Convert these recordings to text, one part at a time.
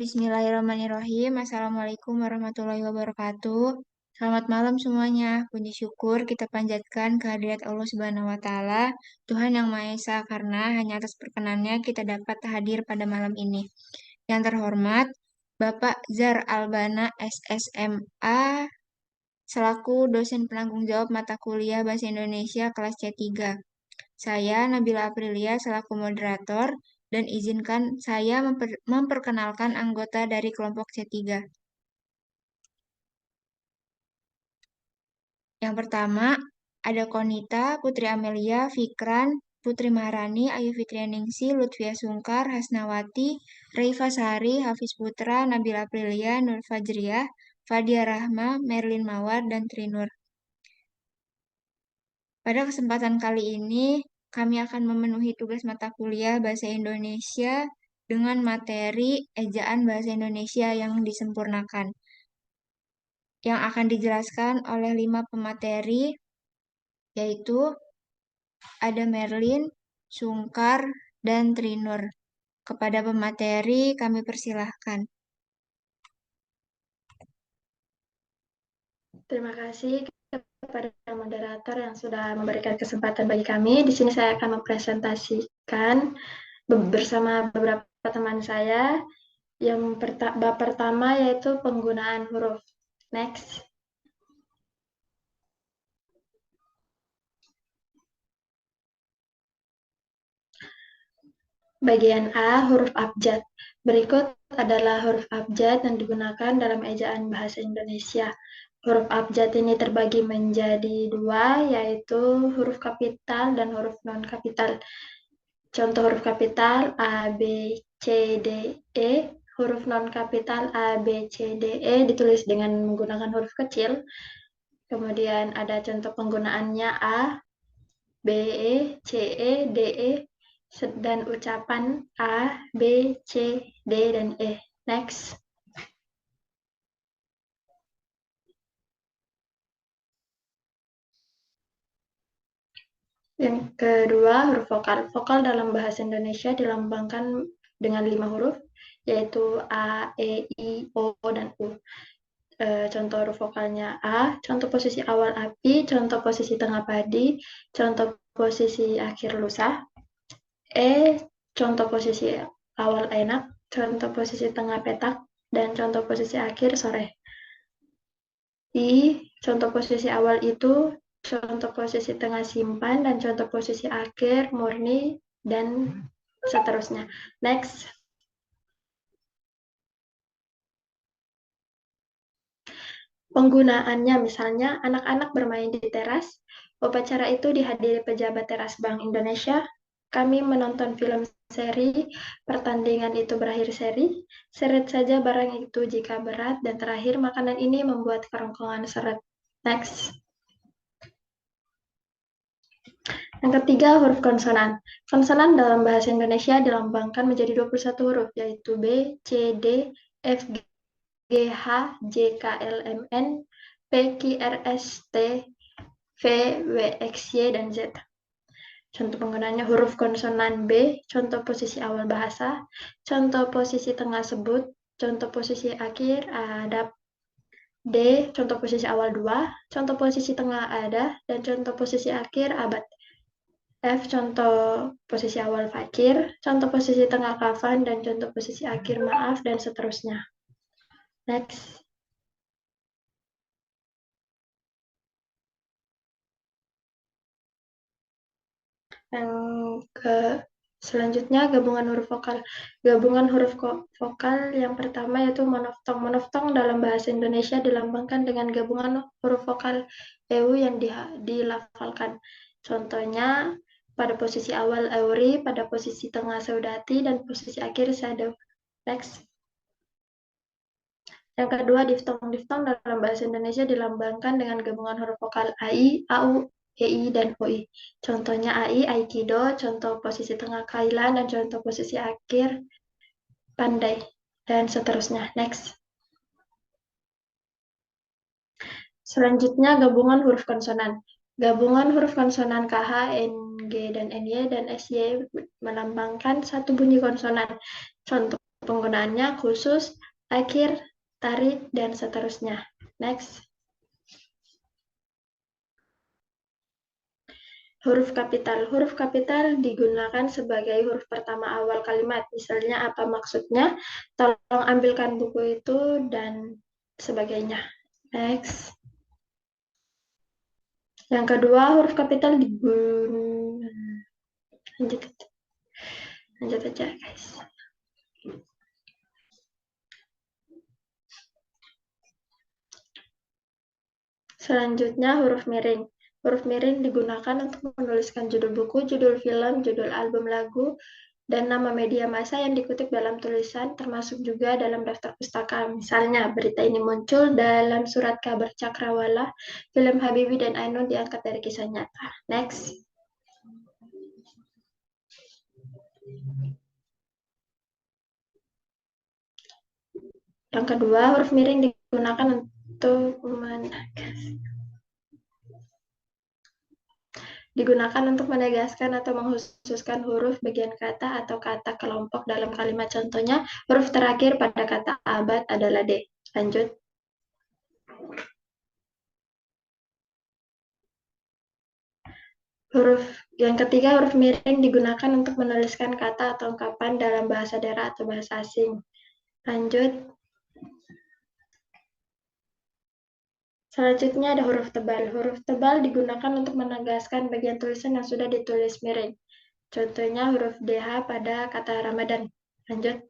Bismillahirrahmanirrahim. Assalamualaikum warahmatullahi wabarakatuh. Selamat malam semuanya. Puji syukur kita panjatkan kehadirat Allah Subhanahu wa Ta'ala, Tuhan Yang Maha Esa, karena hanya atas perkenannya kita dapat hadir pada malam ini. Yang terhormat, Bapak Zar Albana, SSMA, selaku dosen penanggung jawab mata kuliah Bahasa Indonesia kelas C3. Saya Nabila Aprilia selaku moderator dan izinkan saya memperkenalkan anggota dari kelompok C3. Yang pertama, ada Konita, Putri Amelia, Fikran, Putri Maharani, Ayu Fitrianingsi, Lutfia Sungkar, Hasnawati, Reifa Sari, Hafiz Putra, Nabila Aprilia, Nur Fajriah, Fadia Rahma, Merlin Mawar, dan Trinur. Pada kesempatan kali ini, kami akan memenuhi tugas mata kuliah Bahasa Indonesia dengan materi ejaan Bahasa Indonesia yang disempurnakan, yang akan dijelaskan oleh 5 pemateri, yaitu ada Merlin, Sungkar, dan Trinur. Kepada pemateri, kami persilahkan. Terima kasih kepada moderator yang sudah memberikan kesempatan bagi kami. Di sini saya akan mempresentasikan bersama beberapa teman saya. Yang bab pertama yaitu penggunaan huruf. Next. Bagian A, huruf abjad. Berikut adalah huruf abjad yang digunakan dalam ejaan bahasa Indonesia. Huruf abjad ini terbagi menjadi dua, yaitu huruf kapital dan huruf non-kapital. Contoh huruf kapital A, B, C, D, E. Huruf non-kapital A, B, C, D, E ditulis dengan menggunakan huruf kecil. Kemudian ada contoh penggunaannya A, B, E, C, E, D, E, dan ucapan A, B, C, D, dan E. Next. Yang kedua, huruf vokal. Vokal dalam bahasa Indonesia dilambangkan dengan 5 huruf, yaitu A, E, I, O, dan U. Contoh huruf vokalnya A, contoh posisi awal api, contoh posisi tengah padi, contoh posisi akhir lusa. E, contoh posisi awal enak, contoh posisi tengah petak, dan contoh posisi akhir sore. I, contoh posisi awal itu, contoh posisi tengah simpan, dan contoh posisi akhir murni, dan seterusnya. Next. Penggunaannya misalnya anak-anak bermain di teras, upacara itu dihadiri pejabat teras Bank Indonesia, kami menonton film seri, pertandingan itu berakhir seri, seret saja barang itu jika berat, dan terakhir makanan ini membuat kerongkongan seret. Next. Yang ketiga, huruf konsonan. Konsonan dalam bahasa Indonesia dilambangkan menjadi 21 huruf, yaitu B, C, D, F, G, H, J, K, L, M, N, P, Q, R, S, T, V, W, X, Y, dan Z. Contoh penggunaannya huruf konsonan B, contoh posisi awal bahasa, contoh posisi tengah sebut, contoh posisi akhir ada. D, contoh posisi awal 2, contoh posisi tengah ada, dan contoh posisi akhir abad. F, contoh posisi awal fakir, contoh posisi tengah kafan, dan contoh posisi akhir maaf, dan seterusnya. Next. Yang selanjutnya gabungan huruf vokal. Gabungan huruf vokal yang pertama yaitu monoftong. Monoftong dalam bahasa Indonesia dilambangkan dengan gabungan huruf vokal EU yang dilafalkan. Contohnya pada posisi awal Euri, pada posisi tengah Saudati, dan posisi akhir Shadow. Next. Yang kedua, diftong. Diftong dalam bahasa Indonesia dilambangkan dengan gabungan huruf vokal AI, AU, EI, dan OI. Contohnya AI, Aikido, contoh posisi tengah Kailan, dan contoh posisi akhir Pandai, dan seterusnya. Next. Selanjutnya, gabungan huruf konsonan. Gabungan huruf konsonan KH, NG, dan NY, dan SY melambangkan satu bunyi konsonan. Contoh penggunaannya khusus, akhir, tarik, dan seterusnya. Next. Huruf kapital. Huruf kapital digunakan sebagai huruf pertama awal kalimat. Misalnya apa maksudnya? Tolong ambilkan buku itu dan sebagainya. Next. Yang kedua, huruf kapital digunakan. Lanjut aja, guys. Selanjutnya, huruf miring. Huruf miring digunakan untuk menuliskan judul buku, judul film, judul album lagu, dan nama media massa yang dikutip dalam tulisan, termasuk juga dalam daftar pustaka. Misalnya, berita ini muncul dalam surat kabar Cakrawala, film Habibie dan Ainun diangkat dari kisah nyata. Next. Yang kedua, huruf miring digunakan untuk menegaskan atau mengkhususkan huruf, bagian kata, atau kata kelompok dalam kalimat. Contohnya, huruf terakhir pada kata abad adalah D. Lanjut. Yang ketiga, huruf miring digunakan untuk menuliskan kata atau ungkapan dalam bahasa daerah atau bahasa asing. Lanjut. Selanjutnya ada huruf tebal. Huruf tebal digunakan untuk menegaskan bagian tulisan yang sudah ditulis miring. Contohnya huruf DH pada kata Ramadan. Lanjut.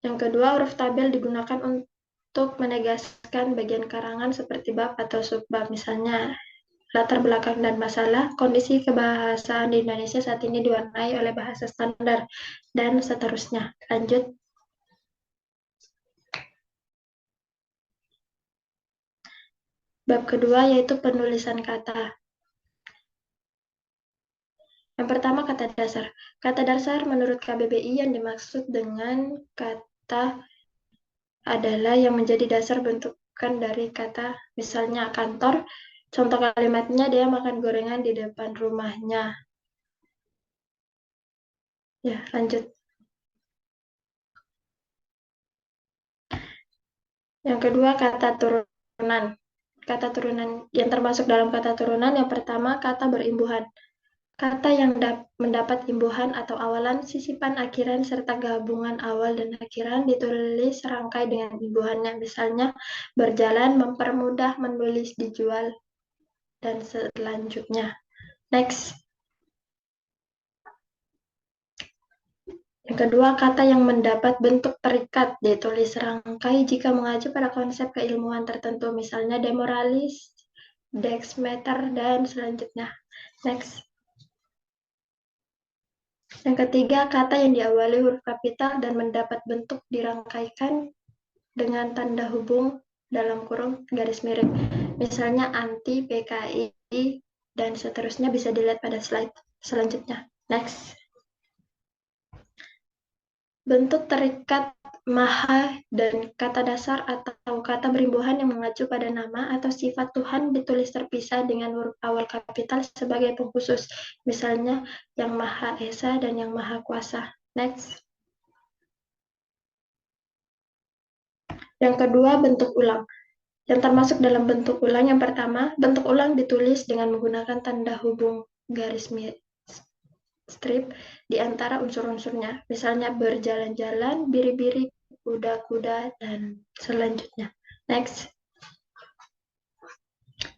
Yang kedua, huruf tabel digunakan untuk menegaskan bagian karangan seperti bab atau subbab. Misalnya, latar belakang dan masalah, kondisi kebahasaan di Indonesia saat ini diwarnai oleh bahasa standar, dan seterusnya. Lanjut. Bab kedua yaitu penulisan kata. Yang pertama, kata dasar. Kata dasar menurut KBBI yang dimaksud dengan kata adalah yang menjadi dasar bentukan dari kata. Misalnya kantor, contoh kalimatnya dia makan gorengan di depan rumahnya. Ya, lanjut. Yang kedua, kata turunan. Kata turunan yang termasuk dalam kata turunan yang pertama, kata berimbuhan. Kata yang mendapat imbuhan atau awalan, sisipan akhiran, serta gabungan awal dan akhiran ditulis serangkai dengan imbuhannya. Misalnya, berjalan, mempermudah, menulis, dijual, dan selanjutnya. Next. Yang kedua, kata yang mendapat bentuk terikat ditulis serangkai jika mengacu pada konsep keilmuan tertentu. Misalnya, demoralis, dexmeter, dan selanjutnya. Next. Yang ketiga, kata yang diawali huruf kapital dan mendapat bentuk dirangkaikan dengan tanda hubung dalam kurung garis miring. Misalnya anti, PKI, dan seterusnya bisa dilihat pada slide selanjutnya. Next. Bentuk terikat maha dan kata dasar atau kata berimbuhan yang mengacu pada nama atau sifat Tuhan ditulis terpisah dengan huruf awal kapital sebagai pengkhusus. Misalnya yang Maha Esa dan yang Maha Kuasa. Next. Yang kedua, bentuk ulang. Yang termasuk dalam bentuk ulang yang pertama, bentuk ulang ditulis dengan menggunakan tanda hubung garis strip di antara unsur-unsurnya. Misalnya berjalan-jalan, biri-biri, kuda-kuda, dan selanjutnya. Next.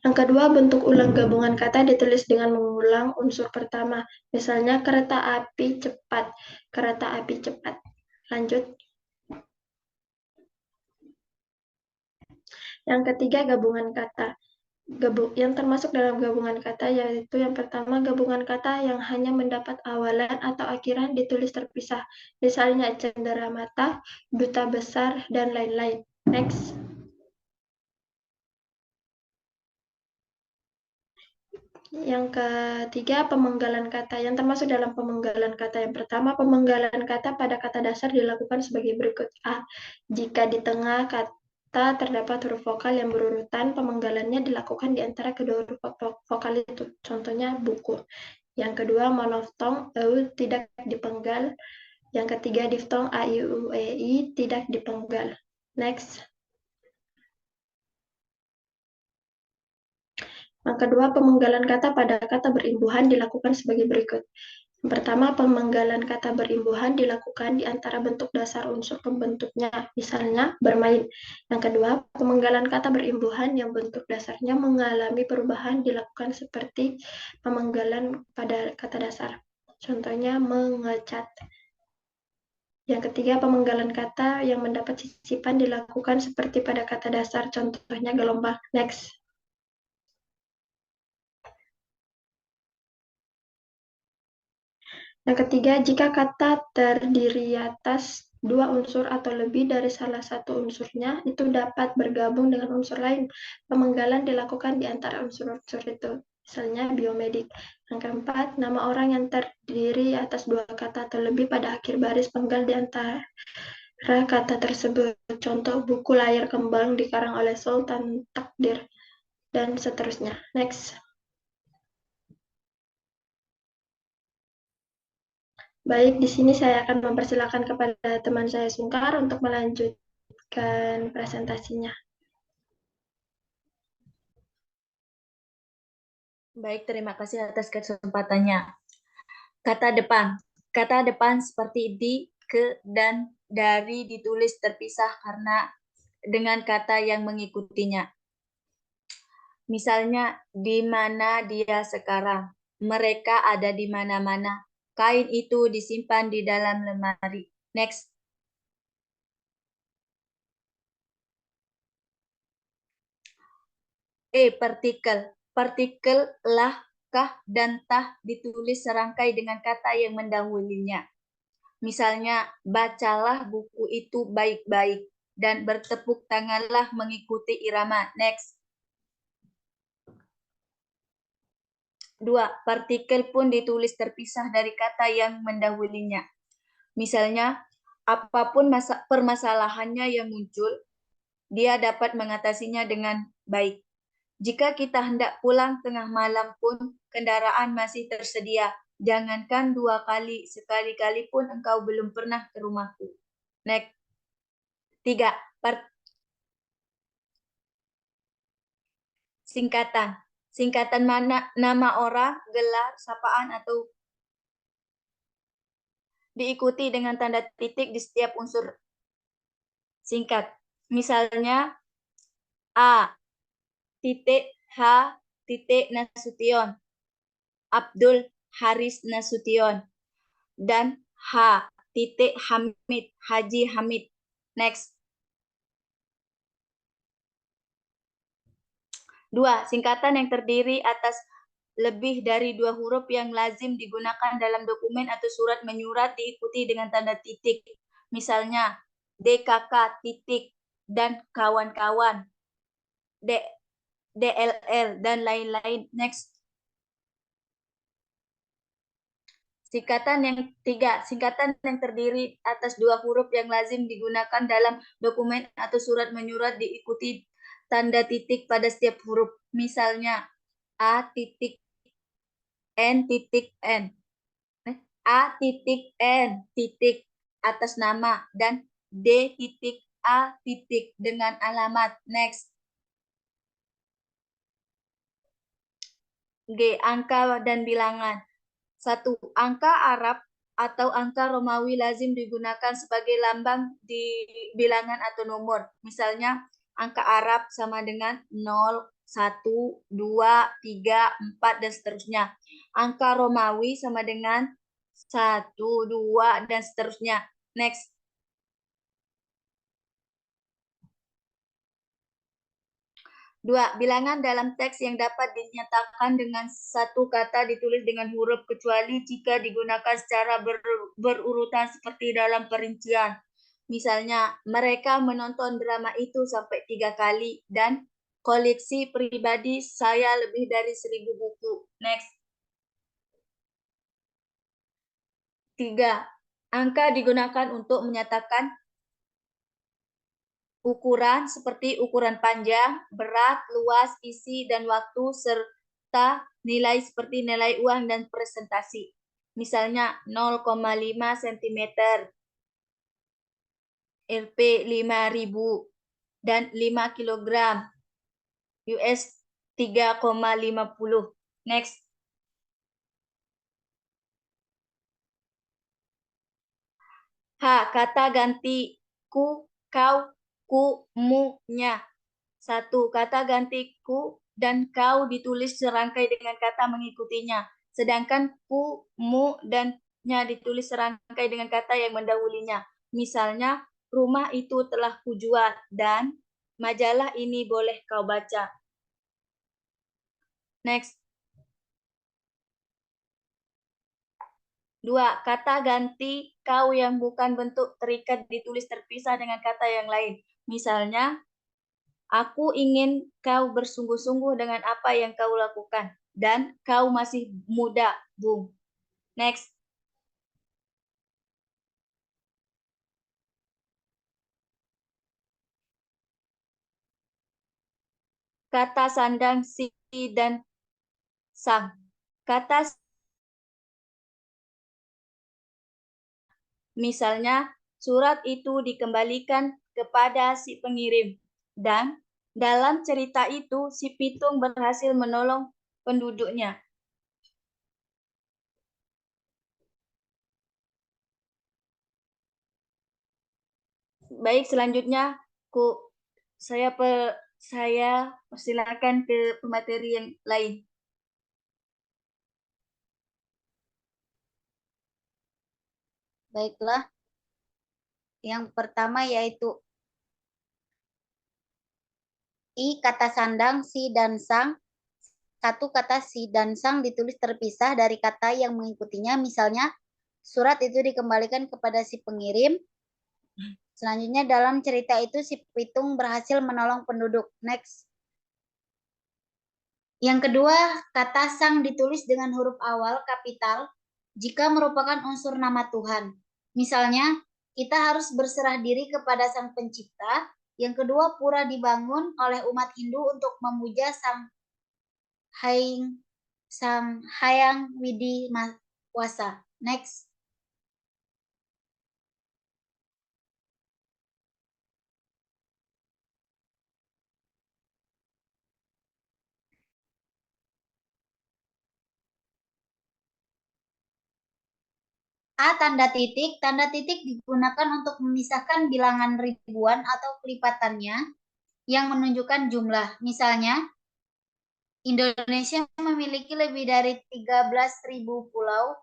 Yang kedua, bentuk ulang gabungan kata ditulis dengan mengulang unsur pertama. Misalnya kereta api cepat, kereta api cepat. Lanjut. Yang ketiga, gabungan kata. Yang termasuk dalam gabungan kata yaitu yang pertama, gabungan kata yang hanya mendapat awalan atau akhiran ditulis terpisah. Misalnya cenderamata, duta besar, dan lain-lain. Next. Yang ketiga, pemenggalan kata. Yang termasuk dalam pemenggalan kata yang pertama, pemenggalan kata pada kata dasar dilakukan sebagai berikut. A. Jika di tengah kata terdapat huruf vokal yang berurutan, pemenggalannya dilakukan di antara kedua huruf vokal itu. Contohnya buku. Yang kedua, monoftong eu tidak dipenggal. Yang ketiga, diftong a, i, u, e, i tidak dipenggal. Next. Yang kedua, pemenggalan kata pada kata berimbuhan dilakukan sebagai berikut. Yang pertama, pemenggalan kata berimbuhan dilakukan di antara bentuk dasar unsur pembentuknya, misalnya bermain. Yang kedua, pemenggalan kata berimbuhan yang bentuk dasarnya mengalami perubahan dilakukan seperti pemenggalan pada kata dasar. Contohnya mengecat. Yang ketiga, pemenggalan kata yang mendapat sisipan dilakukan seperti pada kata dasar, contohnya gelombang. Next. Yang ketiga, jika kata terdiri atas dua unsur atau lebih dari salah satu unsurnya, itu dapat bergabung dengan unsur lain. Pemenggalan dilakukan di antara unsur-unsur itu, misalnya biomedik. Yang keempat, nama orang yang terdiri atas dua kata atau lebih pada akhir baris penggal di antara kata tersebut. Contoh, buku layar kembang dikarang oleh Sultan Takdir, dan seterusnya. Next. Baik, di sini saya akan mempersilakan kepada teman saya Sungkar untuk melanjutkan presentasinya. Baik, terima kasih atas kesempatannya. Kata depan. Kata depan seperti di, ke, dan dari ditulis terpisah karena dengan kata yang mengikutinya. Misalnya, di mana dia sekarang? Mereka ada di mana-mana. Kain itu disimpan di dalam lemari. Next. Partikel. Partikel lah, kah, dan tah ditulis serangkai dengan kata yang mendahulunya. Misalnya, bacalah buku itu baik-baik dan bertepuk tanganlah mengikuti irama. Next. 2. Partikel pun ditulis terpisah dari kata yang mendahulunya. Misalnya, apapun permasalahannya yang muncul, dia dapat mengatasinya dengan baik. Jika kita hendak pulang tengah malam pun, kendaraan masih tersedia. Jangankan 2 kali, sekali-kali pun engkau belum pernah ke rumahku. Next. 3. Singkatan. Singkatan nama orang, gelar, sapaan, atau diikuti dengan tanda titik di setiap unsur singkat. Misalnya, A, titik, H, titik, Nasution. Abdul Haris Nasution. Dan H, titik, Hamid, Haji Hamid. Next. 2. Singkatan yang terdiri atas lebih dari 2 huruf yang lazim digunakan dalam dokumen atau surat menyurat diikuti dengan tanda titik. Misalnya, DKK titik dan kawan-kawan, DLL, dan lain-lain. Next. Singkatan yang 3. Singkatan yang terdiri atas 2 huruf yang lazim digunakan dalam dokumen atau surat menyurat diikuti tanda titik pada setiap huruf. Misalnya, A titik N titik N. A titik N titik atas nama dan D titik A titik dengan alamat. Next. G. Angka dan bilangan. 1. Angka Arab atau angka Romawi lazim digunakan sebagai lambang di bilangan atau nomor. Misalnya, angka Arab sama dengan 0, 1, 2, 3, 4, dan seterusnya. Angka Romawi sama dengan 1, 2, dan seterusnya. Next. Dua, bilangan dalam teks yang dapat dinyatakan dengan satu kata ditulis dengan huruf kecuali jika digunakan secara berurutan seperti dalam perincian. Misalnya, mereka menonton drama itu sampai 3 kali dan koleksi pribadi saya lebih dari 1000 buku. Next. 3. Angka digunakan untuk menyatakan ukuran seperti ukuran panjang, berat, luas, isi, dan waktu, serta nilai seperti nilai uang dan presentasi. Misalnya 0,5 cm, Rp 5.000, dan 5 kg, US 3,50. Next. H. Kata ganti ku, kau, ku, mu, nya. 1. Kata ganti ku dan kau ditulis serangkai dengan kata mengikutinya. Sedangkan ku, mu, dan nya ditulis serangkai dengan kata yang mendahulunya. Misalnya, rumah itu telah kujual dan majalah ini boleh kau baca. Next. 2. Kata ganti kau yang bukan bentuk terikat ditulis terpisah dengan kata yang lain. Misalnya, aku ingin kau bersungguh-sungguh dengan apa yang kau lakukan. Dan kau masih muda, Bung. Next. Kata sandang, si, dan sang. Kata misalnya, surat itu dikembalikan kepada si pengirim. Dan dalam cerita itu, si Pitung berhasil menolong penduduknya. Baik, selanjutnya saya persilakan ke pemateri yang lain. Baiklah, yang pertama yaitu I kata sandang, si, dan sang. 1. Kata si dan sang ditulis terpisah dari kata yang mengikutinya. Misalnya, surat itu dikembalikan kepada si pengirim. Selanjutnya, dalam cerita itu si Pitung berhasil menolong penduduk. Next. Yang kedua, kata sang ditulis dengan huruf awal kapital jika merupakan unsur nama Tuhan. Misalnya, kita harus berserah diri kepada Sang Pencipta. Yang kedua, pura dibangun oleh umat Hindu untuk memuja Sang Hyang Widi Wasa. Next. A. Tanda titik digunakan untuk memisahkan bilangan ribuan atau kelipatannya yang menunjukkan jumlah. Misalnya, Indonesia memiliki lebih dari 13.000 pulau.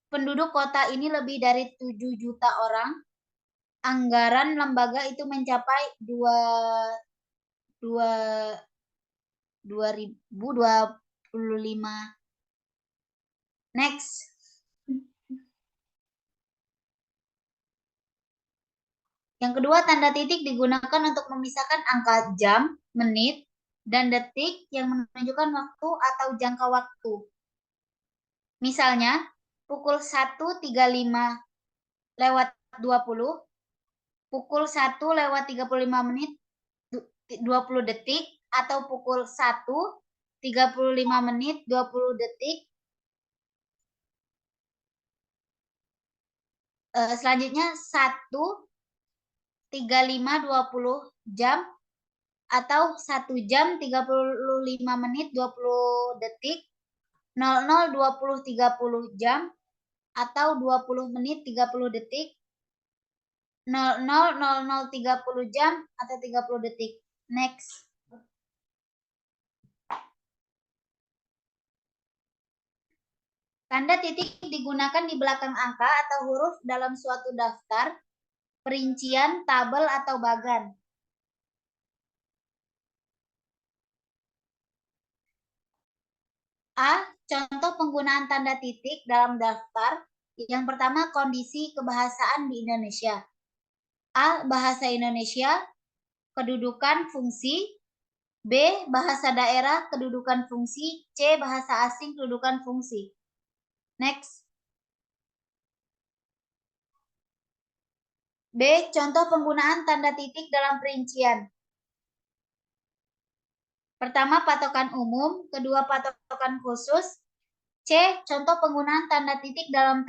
Penduduk kota ini lebih dari 7 juta orang. Anggaran lembaga itu mencapai 2025. Next. Yang kedua, tanda titik digunakan untuk memisahkan angka jam, menit, dan detik yang menunjukkan waktu atau jangka waktu. Misalnya, pukul 1.35 lewat 20, pukul 1 lewat 35 menit 20 detik, atau pukul 1.35 menit 20 detik. Selanjutnya 1.35 20 jam, atau 1 jam 35 menit 20 detik. 00 20 30 jam, atau 20 menit 30 detik. 00 jam atau 30 detik. Next. Tanda titik digunakan di belakang angka atau huruf dalam suatu daftar, perincian, tabel, atau bagan. A. Contoh penggunaan tanda titik dalam daftar. Yang pertama, kondisi kebahasaan di Indonesia. A. Bahasa Indonesia, kedudukan fungsi. B. Bahasa daerah, kedudukan fungsi. C. Bahasa asing, kedudukan fungsi. Next. B. Contoh penggunaan tanda titik dalam perincian. Pertama, patokan umum. Kedua, patokan khusus. C. Contoh penggunaan tanda titik dalam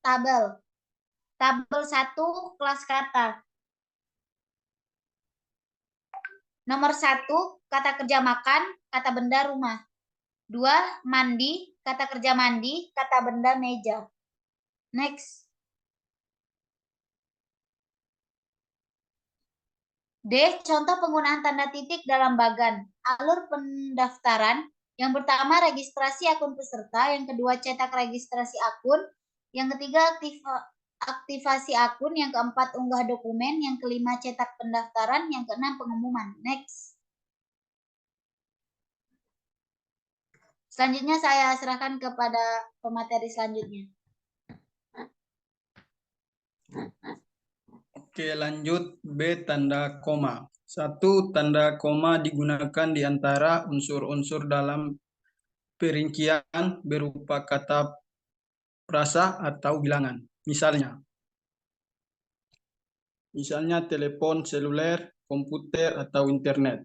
tabel. Tabel 1, kelas kata. Nomor 1, kata kerja makan, kata benda rumah. 2, mandi, kata kerja mandi, kata benda meja. Next. D. Contoh penggunaan tanda titik dalam bagan. Alur pendaftaran. Yang pertama, registrasi akun peserta. Yang kedua, cetak registrasi akun. Yang ketiga, aktivasi akun. Yang keempat, unggah dokumen. Yang kelima, cetak pendaftaran. Yang keenam, pengumuman. Next. Selanjutnya saya serahkan kepada pemateri selanjutnya. Oke, lanjut B, tanda koma. 1. Tanda koma digunakan di antara unsur-unsur dalam perincian berupa kata frasa atau bilangan. Misalnya telepon seluler, komputer, atau internet.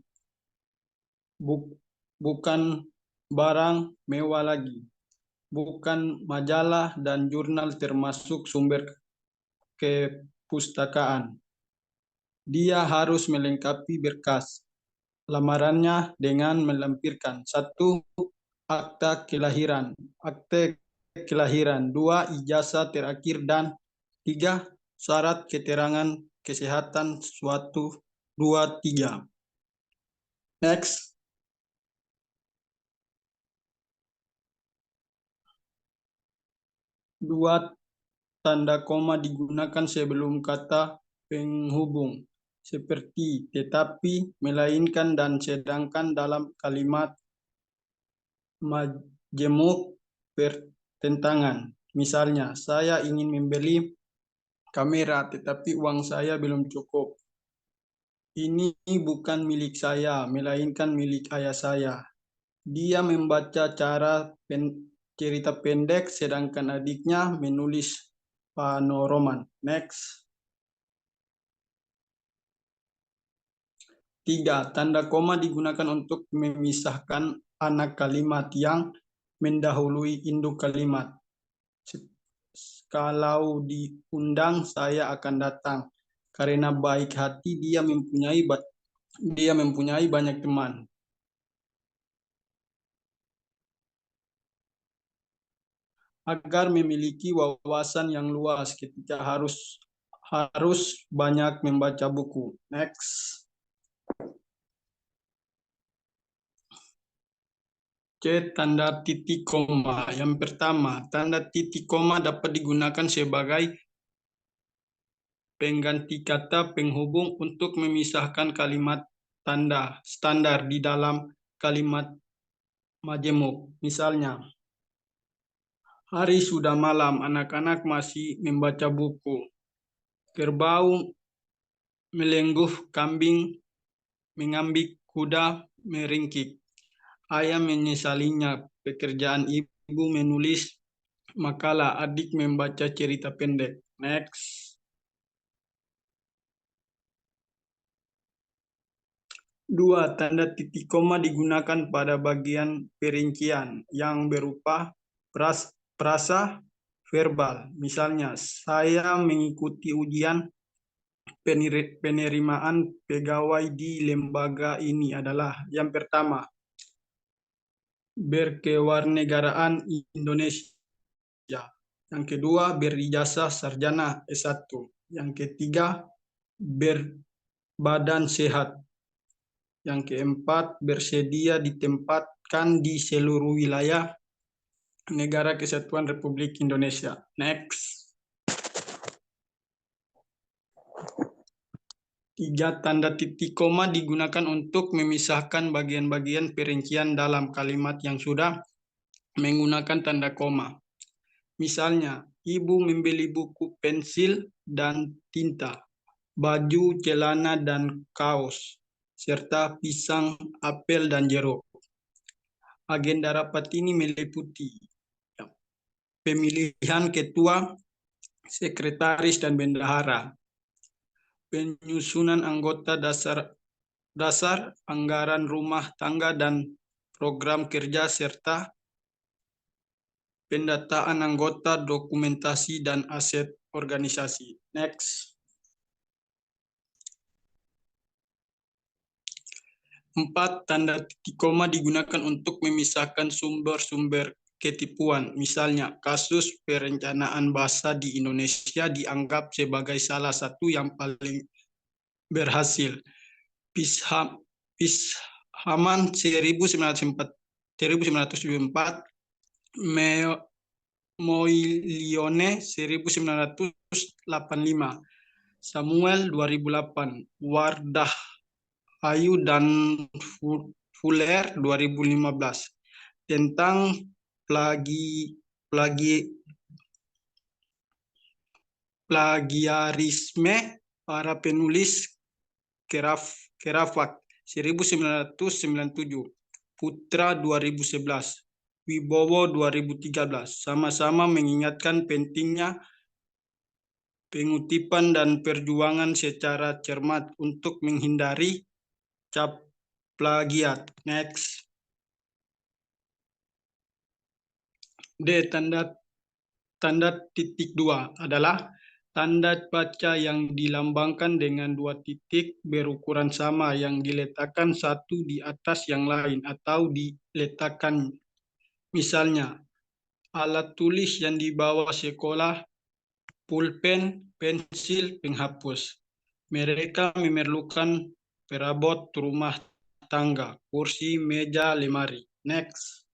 Bukan barang mewah lagi. Bukan majalah dan jurnal termasuk sumber kepustakaan. Dia harus melengkapi berkas lamarannya dengan melampirkan 1. Akte kelahiran. 2. Ijazah terakhir, dan 3. Syarat keterangan kesehatan 1, 2, 3. Next. Dua, tanda koma digunakan sebelum kata penghubung seperti tetapi, melainkan, dan sedangkan dalam kalimat majemuk pertentangan. Misalnya, saya ingin membeli kamera tetapi uang saya belum cukup. Ini bukan milik saya, melainkan milik ayah saya. Dia membaca cerita pendek, sedangkan adiknya menulis panoroman. Next. 3. Tanda koma digunakan untuk memisahkan anak kalimat yang mendahului induk kalimat. Kalau diundang, saya akan datang. Karena baik hati, dia mempunyai banyak teman. Agar memiliki wawasan yang luas, kita harus banyak membaca buku. Next. C. Tanda titik koma. Yang pertama, tanda titik koma dapat digunakan sebagai pengganti kata penghubung untuk memisahkan kalimat tanda standar di dalam kalimat majemuk. Misalnya, hari sudah malam, anak-anak masih membaca buku. Kerbau melengguh, kambing mengambik, kuda meringkik. Ayah menyesalinya, pekerjaan ibu menulis makalah, adik membaca cerita pendek. Next. 2. Tanda titik koma digunakan pada bagian perincian yang berupa frasa verbal. Misalnya, saya mengikuti ujian penerimaan pegawai di lembaga ini adalah yang pertama, berkewarganegaraan Indonesia. Yang kedua, berijazah sarjana S1. Yang ketiga, berbadan sehat. Yang keempat, bersedia ditempatkan di seluruh wilayah Negara Kesatuan Republik Indonesia. Next. 3. Tanda titik koma digunakan untuk memisahkan bagian-bagian perincian dalam kalimat yang sudah menggunakan tanda koma. Misalnya, ibu membeli buku, pensil, dan tinta, baju, celana, dan kaos, serta pisang, apel, dan jeruk. Agenda rapat ini meliputi pemilihan ketua, sekretaris, dan bendahara, penyusunan anggota dasar dasar, anggaran rumah tangga dan program kerja, serta pendataan anggota, dokumentasi, dan aset organisasi. Next. 4. Tanda titik koma digunakan untuk memisahkan sumber-sumber ketipuan. Misalnya, kasus perencanaan bahasa di Indonesia dianggap sebagai salah satu yang paling berhasil. Pishaman 1904, Moilione 1985, Samuel 2008, Wardah Ayu dan Fuller 2015 tentang plagiarisme para penulis Kerawak 1997, Putra 2011, Wibowo 2013, sama-sama mengingatkan pentingnya pengutipan dan perjuangan secara cermat untuk menghindari cap plagiat. Next. D. Tanda titik 2 adalah tanda baca yang dilambangkan dengan 2 titik berukuran sama yang diletakkan satu di atas yang lain atau diletakkan. Misalnya, alat tulis yang dibawa sekolah, pulpen, pensil, penghapus. Mereka memerlukan perabot rumah tangga, kursi, meja, lemari. Next.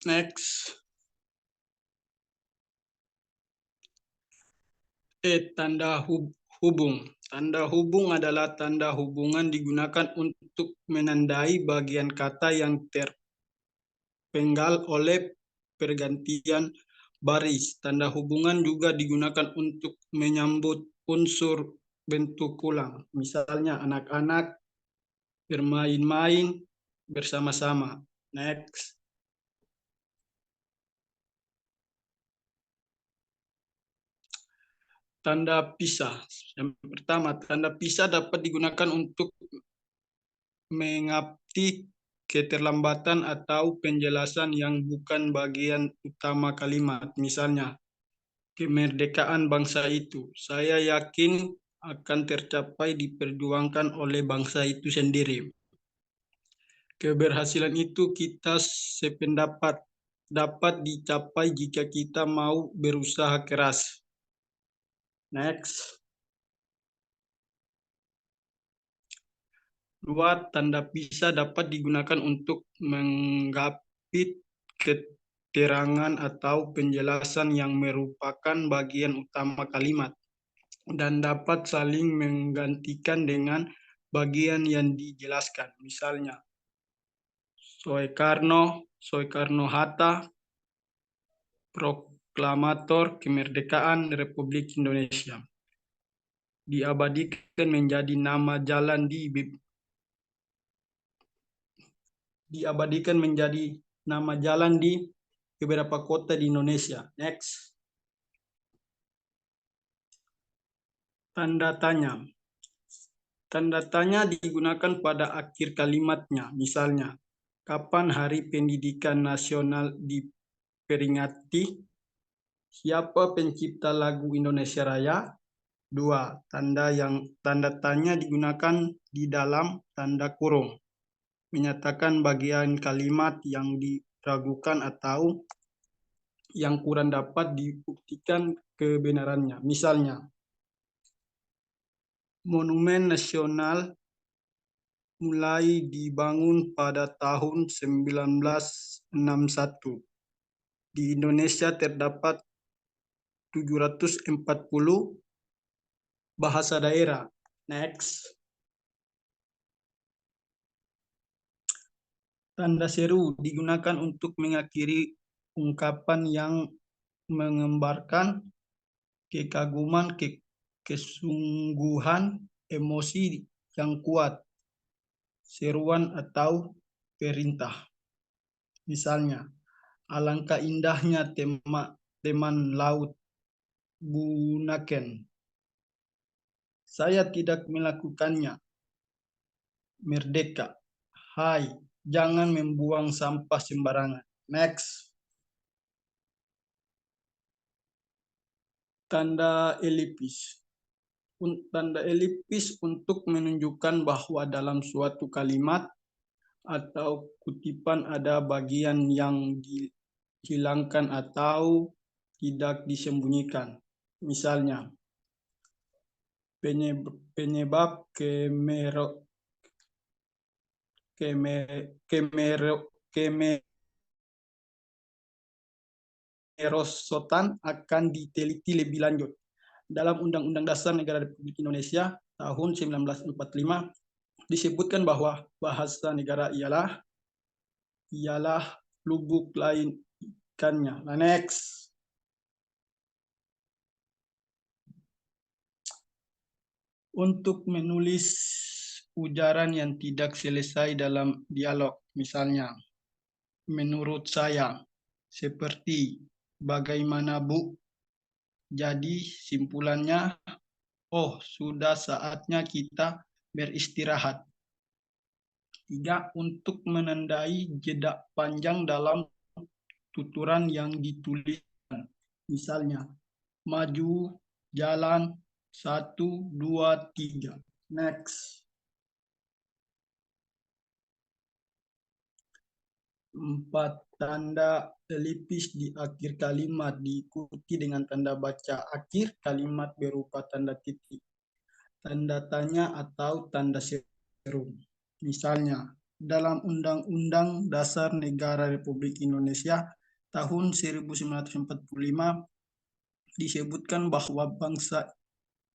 Next. Tanda hubung. Tanda hubung adalah tanda hubungan digunakan untuk menandai bagian kata yang terpenggal oleh pergantian baris. Tanda hubungan juga digunakan untuk menyambut unsur bentuk ulang. Misalnya anak-anak bermain-main bersama-sama. Next. Tanda pisah. Yang pertama, tanda pisah dapat digunakan untuk mengapti keterlambatan atau penjelasan yang bukan bagian utama kalimat. Misalnya, kemerdekaan bangsa itu, saya yakin akan tercapai diperjuangkan oleh bangsa itu sendiri. Keberhasilan itu kita sependapat dapat dicapai jika kita mau berusaha keras. Next. 2. Tanda pisah dapat digunakan untuk menggapit keterangan atau penjelasan yang merupakan bagian utama kalimat dan dapat saling menggantikan dengan bagian yang dijelaskan. Misalnya, Soekarno-Hatta, Proklamator Kemerdekaan Republik Indonesia. Diabadikan menjadi nama jalan di beberapa kota di Indonesia. Next. Tanda tanya. Tanda tanya digunakan pada akhir kalimatnya. Misalnya, kapan Hari Pendidikan Nasional diperingati? Siapa pencipta lagu Indonesia Raya? 2. Tanda tanya digunakan di dalam tanda kurung, menyatakan bagian kalimat yang diragukan atau yang kurang dapat dibuktikan kebenarannya. Misalnya, Monumen Nasional mulai dibangun pada tahun 1961. Di Indonesia terdapat 740 bahasa daerah. Next. Tanda seru digunakan untuk mengakhiri ungkapan yang menggambarkan kekaguman, kesungguhan, emosi yang kuat, seruan atau perintah. Misalnya, alangkah indahnya teman laut gunakan. Saya tidak melakukannya. Merdeka. Hai, jangan membuang sampah sembarangan. Next. Tanda elipis. Tanda elipis untuk menunjukkan bahwa dalam suatu kalimat atau kutipan ada bagian yang dihilangkan atau tidak disembunyikan. Misalnya, penyebab kemerosotan akan diteliti lebih lanjut. Dalam Undang-Undang Dasar Negara Republik Indonesia tahun 1945 disebutkan bahwa bahasa negara ialah lubuk lain ikannya. Nah, next. Untuk menulis ujaran yang tidak selesai dalam dialog, misalnya, menurut saya, seperti bagaimana Bu? Jadi simpulannya, oh sudah saatnya kita beristirahat. 3. Untuk menandai jeda panjang dalam tuturan yang dituliskan. Misalnya, maju, jalan, 1, 2, 3. Next. 4. Tanda elipis di akhir kalimat diikuti dengan tanda baca akhir kalimat berupa tanda titik, tanda tanya, atau tanda seru. Misalnya, dalam Undang-Undang Dasar Negara Republik Indonesia tahun 1945 disebutkan bahwa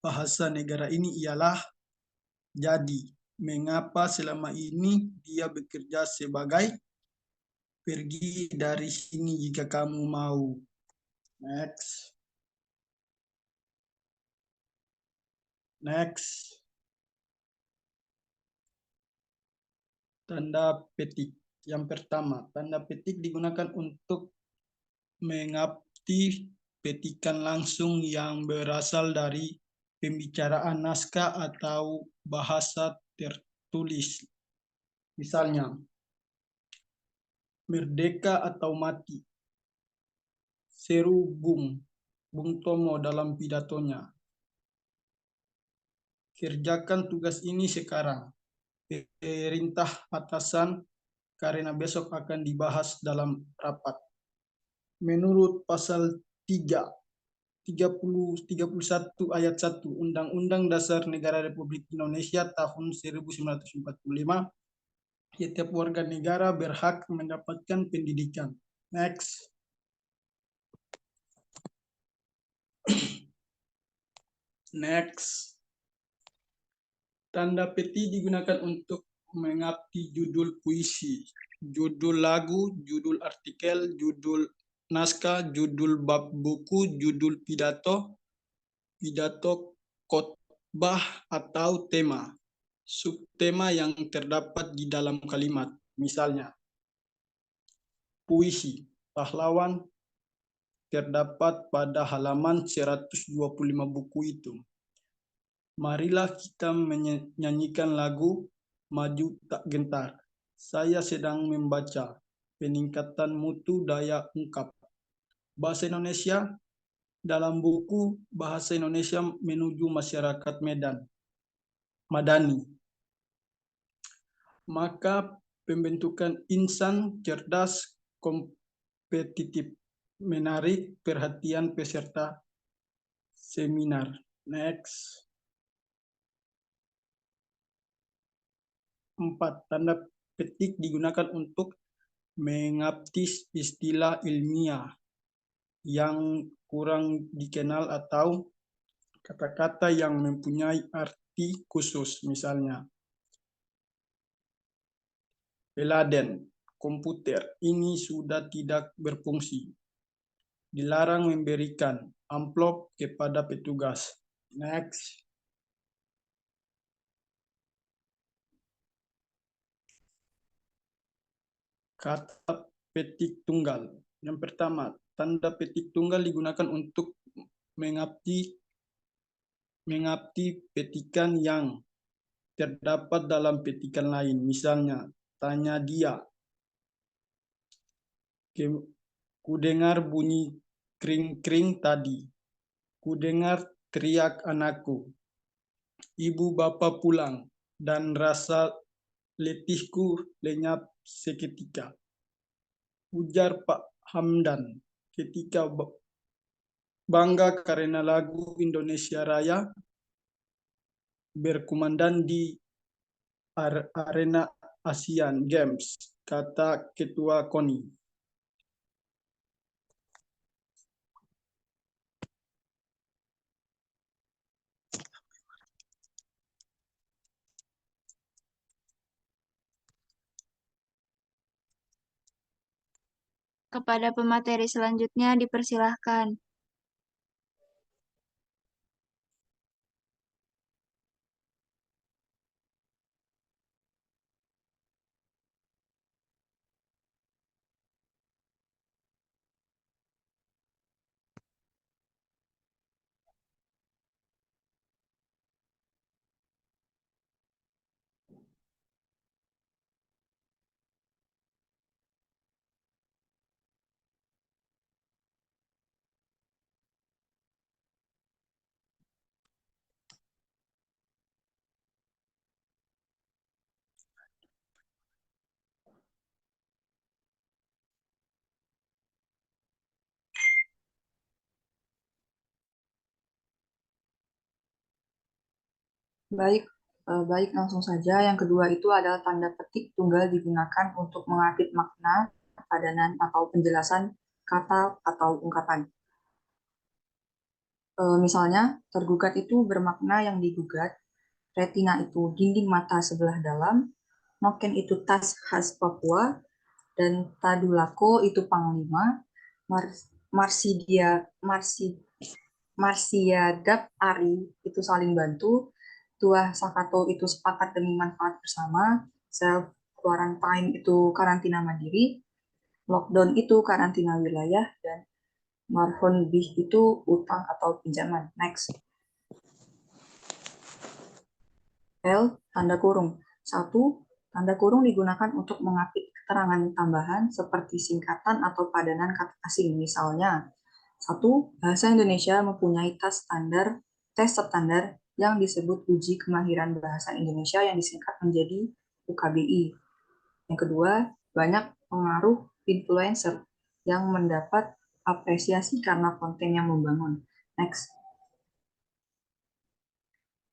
bahasa negara ini ialah. Jadi, mengapa selama ini dia bekerja sebagai pergi dari sini jika kamu mau. Next. Next. Tanda petik. Yang pertama, tanda petik digunakan untuk mengupdate petikan langsung yang berasal dari pembicaraan naskah atau bahasa tertulis. Misalnya, merdeka atau mati. Seru Bung Tomo dalam pidatonya. Kerjakan tugas ini sekarang. Perintah atasan karena besok akan dibahas dalam rapat. Menurut pasal 31 ayat 1 Undang-Undang Dasar Negara Republik Indonesia tahun 1945, setiap warga negara berhak mendapatkan pendidikan. Next. Next. Tanda peti digunakan untuk mengupdate judul puisi, judul lagu, judul artikel, judul naskah, judul bab buku, judul pidato, khotbah atau tema, subtema yang terdapat di dalam kalimat. Misalnya, puisi pahlawan terdapat pada halaman 125 buku itu. Marilah kita menyanyikan lagu Maju Tak Gentar. Saya sedang membaca peningkatan mutu daya ungkap bahasa Indonesia dalam buku Bahasa Indonesia Menuju Masyarakat Madani. Maka pembentukan insan cerdas kompetitif menarik perhatian peserta seminar. Next. 4. Tanda petik digunakan untuk mengupdate istilah ilmiah yang kurang dikenal atau kata-kata yang mempunyai arti khusus. Misalnya, peladen, komputer ini sudah tidak berfungsi. Dilarang memberikan amplop kepada petugas. Next. Kata petik tunggal. Yang pertama, tanda petik tunggal digunakan untuk mengapti petikan yang terdapat dalam petikan lain. Misalnya, tanya dia, kudengar bunyi kring-kring tadi. Kudengar teriak anakku. Ibu bapak pulang, dan rasa letihku lenyap seketika. Ujar Pak Hamdan ketika bangga karena lagu Indonesia Raya berkumandang di arena Asian Games, kata Ketua KONI. Kepada pemateri selanjutnya dipersilahkan. Baik, langsung saja. Yang kedua itu adalah tanda petik tunggal digunakan untuk mengapit makna, padanan, atau penjelasan kata atau ungkapan. Misalnya, tergugat itu bermakna yang digugat, retina itu dinding mata sebelah dalam, noken itu tas khas Papua, dan tadulako itu panglima, marsiadap ari itu saling bantu, tuah sakato itu sepakat demi manfaat bersama, self quarantine itu karantina mandiri, lockdown itu karantina wilayah, dan marhon bih itu utang atau pinjaman. Next. L, tanda kurung. 1. Tanda kurung digunakan untuk mengapit keterangan tambahan seperti singkatan atau padanan kata asing. Misalnya, 1. Bahasa Indonesia mempunyai tes standar yang disebut Uji Kemahiran Bahasa Indonesia yang disingkat menjadi UKBI. Yang kedua, banyak pengaruh influencer yang mendapat apresiasi karena konten yang membangun. Next.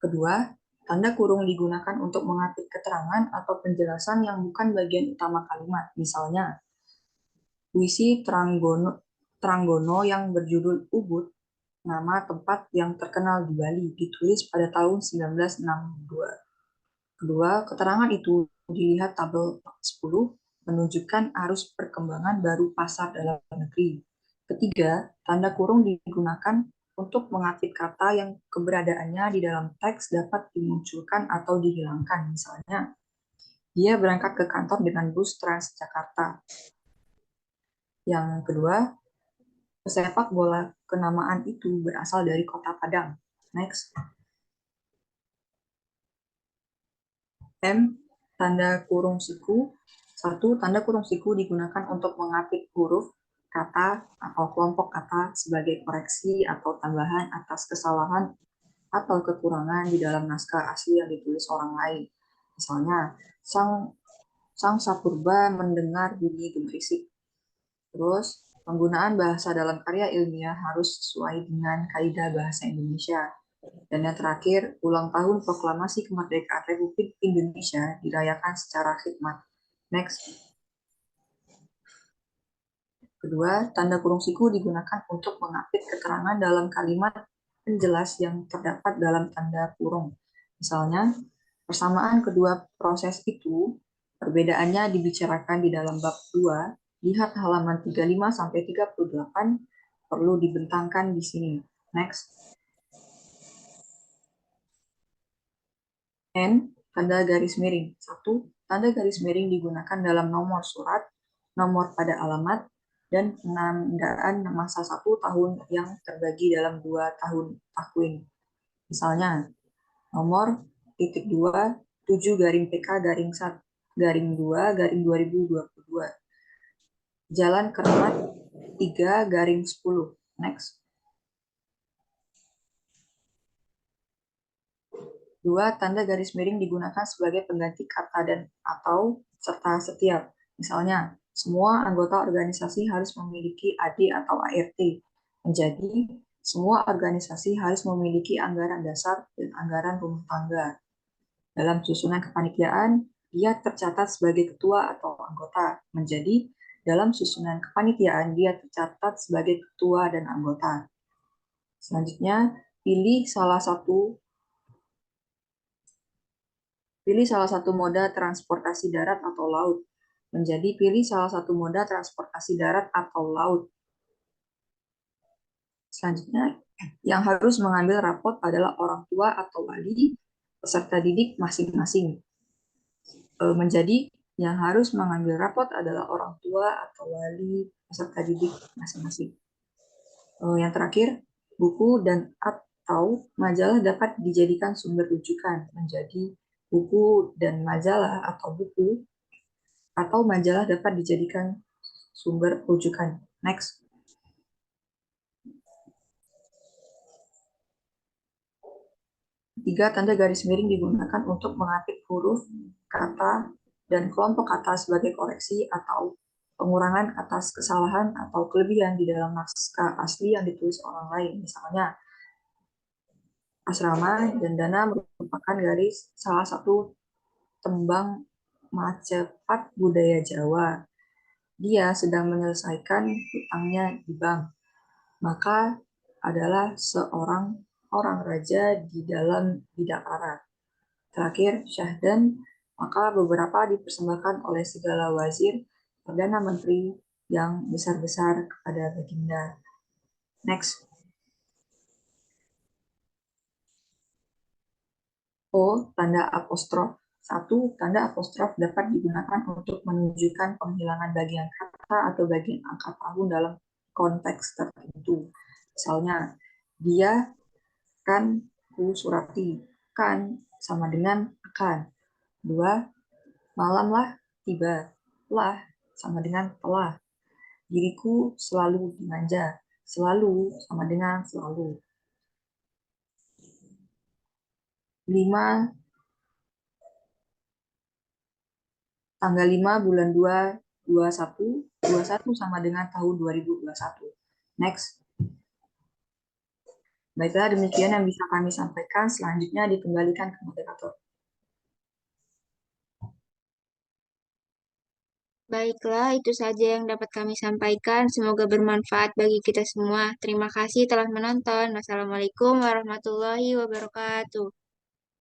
Kedua, tanda kurung digunakan untuk mengapit keterangan atau penjelasan yang bukan bagian utama kalimat. Misalnya, puisi Tranggono yang berjudul Ubud, nama tempat yang terkenal di Bali, ditulis pada tahun 1962. Kedua, keterangan itu dilihat tabel 10 menunjukkan arus perkembangan baru pasar dalam negeri. Ketiga, tanda kurung digunakan untuk mengapit kata yang keberadaannya di dalam teks dapat dimunculkan atau dihilangkan. Misalnya, dia berangkat ke kantor dengan bus Transjakarta. Yang kedua, pesepak bola kenamaan itu berasal dari kota Padang. Next. M, tanda kurung siku. 1. Tanda kurung siku digunakan untuk mengapit huruf, kata, atau kelompok kata sebagai koreksi atau tambahan atas kesalahan atau kekurangan di dalam naskah asli yang ditulis orang lain. Misalnya, sang sapurba mendengar bunyi gemerisik. Terus, penggunaan bahasa dalam karya ilmiah harus sesuai dengan kaidah bahasa Indonesia. Dan yang terakhir, ulang tahun proklamasi kemerdekaan Republik Indonesia dirayakan secara khidmat. Next. Kedua, tanda kurung siku digunakan untuk mengapit keterangan dalam kalimat penjelas yang terdapat dalam tanda kurung. Misalnya, persamaan kedua proses itu, perbedaannya dibicarakan di dalam bab 2, lihat halaman 35-38, perlu dibentangkan di sini. Next. N, tanda garis miring. 1. Tanda garis miring digunakan dalam nomor surat, nomor pada alamat, dan penandaan masa 1 tahun yang terbagi dalam 2 tahun takwin. Misalnya, nomor titik 2, 7 garing PK garing 1 garing 2 garing 2022. Jalan Keramat 3 garing 10. Next. 2. Tanda garis miring digunakan sebagai pengganti kata dan atau serta setiap. Misalnya, semua anggota organisasi harus memiliki AD atau ART. Menjadi, semua organisasi harus memiliki anggaran dasar dan anggaran rumah tangga. Dalam susunan kepanitiaan, dia tercatat sebagai ketua atau anggota. Menjadi, dalam susunan kepanitiaan, dia tercatat sebagai ketua dan anggota. Selanjutnya, pilih salah satu moda transportasi darat atau laut. Menjadi, pilih salah satu moda transportasi darat atau laut. Selanjutnya, yang harus mengambil rapot adalah orang tua atau wali peserta didik masing-masing. Menjadi, yang harus mengambil rapot adalah orang tua atau wali peserta didik masing-masing. Yang terakhir, buku dan atau majalah dapat dijadikan sumber rujukan. Menjadi, buku dan majalah atau buku atau majalah dapat dijadikan sumber rujukan. Next. Tiga, tanda garis miring digunakan untuk mengatik huruf, kata, dan kelompok kata sebagai koreksi atau pengurangan atas kesalahan atau kelebihan di dalam naskah asli yang ditulis orang lain. Misalnya, asrama dan dana merupakan garis salah satu tembang Macepat budaya Jawa. Dia sedang menyelesaikan hutangnya di bank. Maka adalah seorang orang raja di dalam bidakara. Terakhir, syahdan, maka beberapa dipersembahkan oleh segala wazir, perdana menteri yang besar-besar kepada baginda. Next. O, tanda apostrof. 1. Tanda apostrof dapat digunakan untuk menunjukkan penghilangan bagian kata atau bagian angka tahun dalam konteks tertentu. Misalnya, dia kan ku surati. Kan sama dengan akan. 2. Malamlah tiba. Lah sama dengan telah. Diriku selalu dimanja. Selalu sama dengan selalu. 5. Tanggal 5 bulan 2, 21. 21 sama dengan tahun 2021. Next. Baiklah, demikian yang bisa kami sampaikan. Selanjutnya dikembalikan ke moderator. Baiklah, itu saja yang dapat kami sampaikan. Semoga bermanfaat bagi kita semua. Terima kasih telah menonton. Wassalamualaikum warahmatullahi wabarakatuh.